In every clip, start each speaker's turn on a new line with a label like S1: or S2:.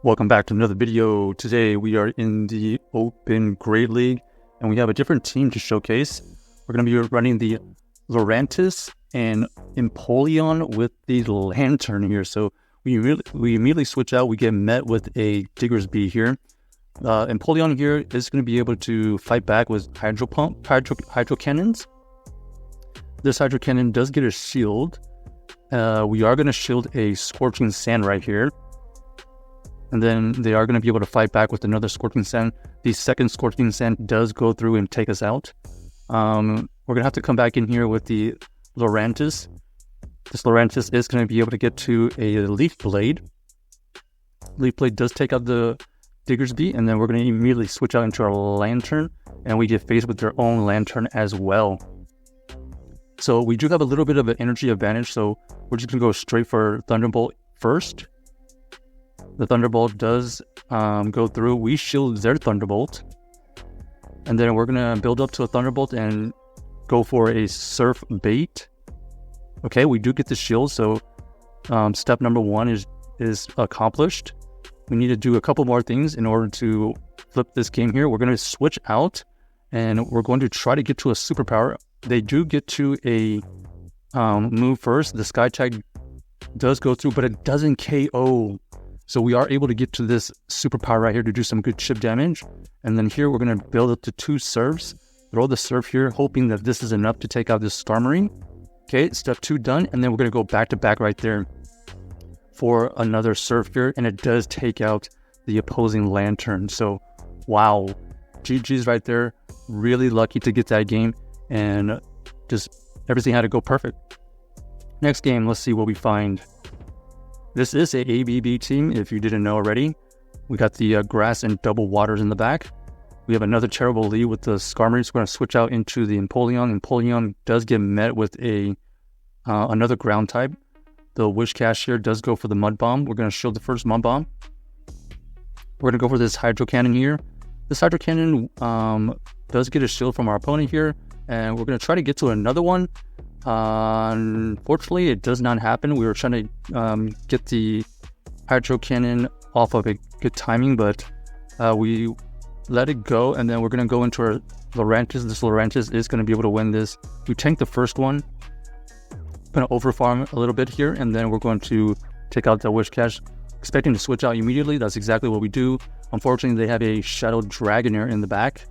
S1: Welcome back to another video. Today we are in the Open Great League and we have a different team to showcase. We're going to be running the Lurantis and Empoleon with the Lanturn here. So we immediately switch out. We get met with a Digger's Bee here. Empoleon here is going to be able to fight back with hydro cannons. This hydro cannon does get a shield. We are going to shield a Scorching Sand right here. And then they are going to be able to fight back with another Scorching Sand. The second Scorching Sand does go through and take us out. We're going to have to come back in here with the Lurantis. This Lurantis is going to be able to get to a Leaf Blade. Leaf Blade does take out the Digger's Bee, and then we're going to immediately switch out into our Lanturn, and we get faced with their own Lanturn as well. So we do have a little bit of an energy advantage, so we're just going to go straight for Thunderbolt first. The Thunderbolt does go through. We shield their Thunderbolt. And then we're going to build up to a Thunderbolt and go for a Surf Bait. Okay, we do get the shield. So step number one is accomplished. We need to do a couple more things in order to flip this game here. We're going to switch out and we're going to try to get to a superpower. They do get to a move first. The Sky Tag does go through, but it doesn't KO. So we are able to get to this superpower right here to do some good chip damage. And then here we're going to build up to 2 serves. Throw the serve here, hoping that this is enough to take out this Skarmory. Okay, step 2 done. And then we're going to go back to back right there for another serve here. And it does take out the opposing Lanturn. So, wow. GG's right there. Really lucky to get that game. And just everything had to go perfect. Next game, let's see what we find. This is a ABB team, if you didn't know already. We got the Grass and Double Waters in the back. We have another terrible lead with the Skarmory, so we're going to switch out into the Empoleon. Empoleon does get met with another ground type. The Wishcash here does go for the Mud Bomb. We're going to shield the first Mud Bomb. We're going to go for this Hydro Cannon here. This Hydro Cannon does get a shield from our opponent here, and we're going to try to get to another one. Unfortunately, it does not happen. We were trying to get the Hydro Cannon off of a good timing, but we let it go, and then we're going to go into our Lurantis. This Lurantis is going to be able to win this. We tank the first one. Going to overfarm a little bit here, and then we're going to take out the Wishcash, expecting to switch out immediately. That's exactly what we do. Unfortunately, they have a Shadow Dragonair in the back.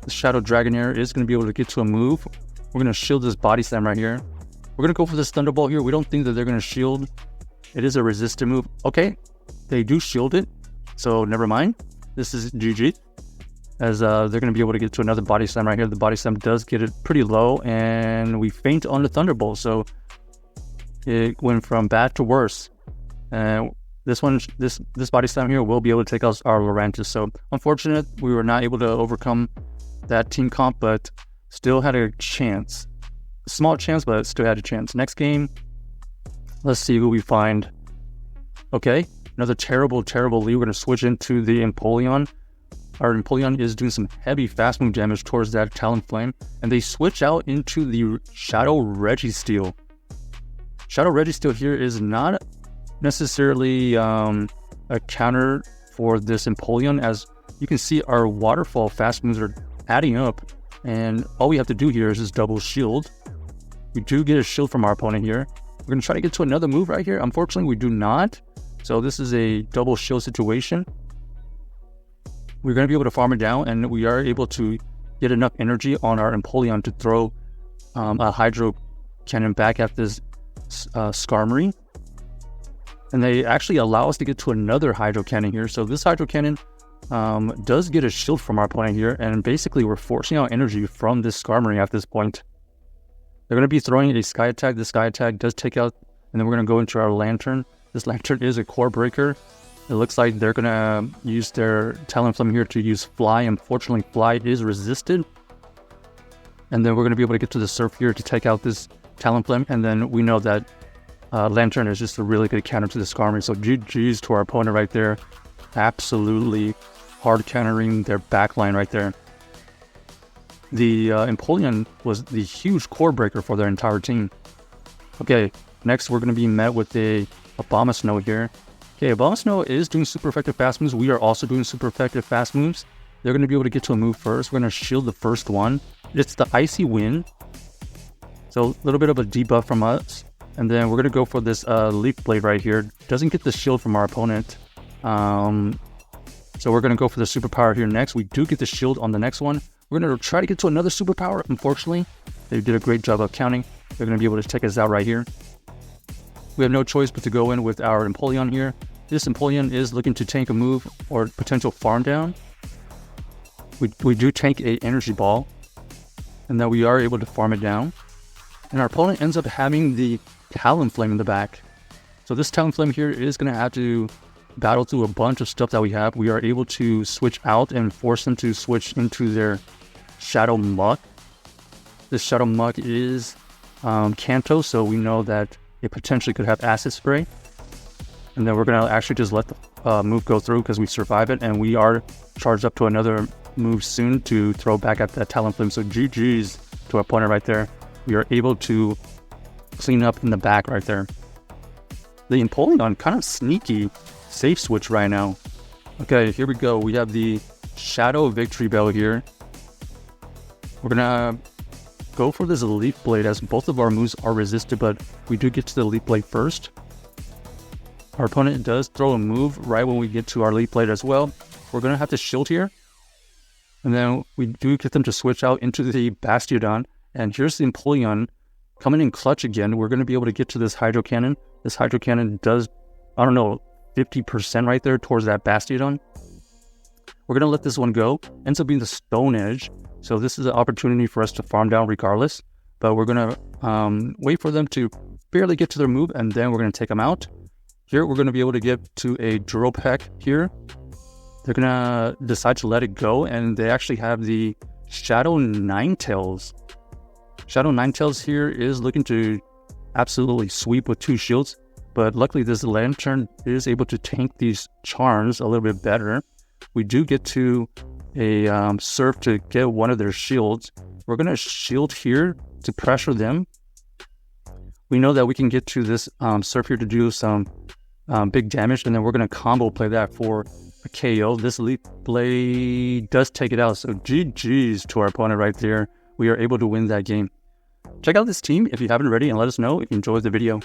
S1: The Shadow Dragonair is going to be able to get to a move. We're going to shield this Body Slam right here. We're going to go for this Thunderbolt here. We don't think that they're going to shield. It is a resistant move. Okay, they do shield it. So never mind. This is GG. As they're going to be able to get to another Body Slam right here. The Body Slam does get it pretty low. And we faint on the Thunderbolt. So it went from bad to worse. And this Body Slam here will be able to take out our Lurantis. So unfortunate, we were not able to overcome that team comp, but still had a chance. Small chance, but still had a chance. Next game, let's see who we find. Okay, another terrible lead. We're going to switch into the Empoleon. Our Empoleon is doing some heavy fast move damage towards that Talonflame. And they switch out into the Shadow Registeel. Shadow Registeel here is not necessarily a counter for this Empoleon. As you can see, our waterfall fast moves are adding up. And all we have to do here is just double shield. We do get a shield from our opponent here. We're going to try to get to another move right here. Unfortunately, we do not. So this is a double shield situation. We're going to be able to farm it down, and we are able to get enough energy on our Empoleon to throw a Hydro Cannon back at this Skarmory. And they actually allow us to get to another Hydro Cannon here. So this Hydro Cannon does get a shield from our opponent here, and basically we're forcing out energy from this Skarmory at this point. They're going to be throwing a Sky Attack. The Sky Attack does take out, and then we're going to go into our Lanturn. This Lanturn is a core breaker. It looks like they're going to use their Talonflame here to use Fly. Unfortunately, Fly is resisted. And then we're going to be able to get to the Surf here to take out this Talonflame, and then we know that Lanturn is just a really good counter to the Skarmory. So GG's to our opponent right there. Absolutely hard countering their backline right there. The Empoleon was the huge core breaker for their entire team. Okay, next we're going to be met with a Abomasnow here. Okay, Boss Snow is doing super effective fast moves. We are also doing super effective fast moves. They're going to be able to get to a move first. We're going to shield the first one. It's the Icy Wind. So a little bit of a debuff from us. And then we're going to go for this Leaf Blade right here. Doesn't get the shield from our opponent. So we're going to go for the superpower here next. We do get the shield on the next one. We're going to try to get to another superpower. Unfortunately, they did a great job of counting. They're going to be able to take us out right here. We have no choice but to go in with our Empoleon here. This Empoleon is looking to tank a move or potential farm down. We do tank a energy ball, and then we are able to farm it down. And our opponent ends up having the Talonflame in the back. So this Talonflame here is going to have to battle through a bunch of stuff that we have. We are able to switch out and force them to switch into their Shadow Muck. This Shadow Muck is Kanto, so we know that it potentially could have Acid Spray. And then we're going to actually just let the move go through because we survive it, and we are charged up to another move soon to throw back at that Talonflame. So GG's to our opponent right there. We are able to clean up in the back right there. The Empoleon kind of sneaky safe switch right now. Okay, here we go. We have the Shadow Victory Bell here. We're gonna go for this Leaf Blade as both of our moves are resisted, but we do get to the Leaf Blade first. Our opponent does throw a move right when we get to our Leaf Blade as well. We're gonna have to shield here. And then we do get them to switch out into the Bastiodon. And here's the Empoleon coming in clutch again. We're gonna be able to get to this Hydro Cannon. This Hydro Cannon does, I don't know, 50% right there towards that Bastiodon. We're going to let this one go. Ends up being the Stone Edge. So this is an opportunity for us to farm down regardless. But we're going to wait for them to barely get to their move, and then we're going to take them out. Here, we're going to be able to get to a Duropeck here. They're going to decide to let it go, and they actually have the Shadow Ninetales. Shadow Ninetales here is looking to absolutely sweep with 2 shields. But luckily, this Lanturn is able to tank these charms a little bit better. We do get to a Surf to get one of their shields. We're going to shield here to pressure them. We know that we can get to this Surf here to do some big damage, and then we're going to combo play that for a KO. This Leaf Blade does take it out, so GG's to our opponent right there. We are able to win that game. Check out this team if you haven't already, and let us know if you enjoyed the video.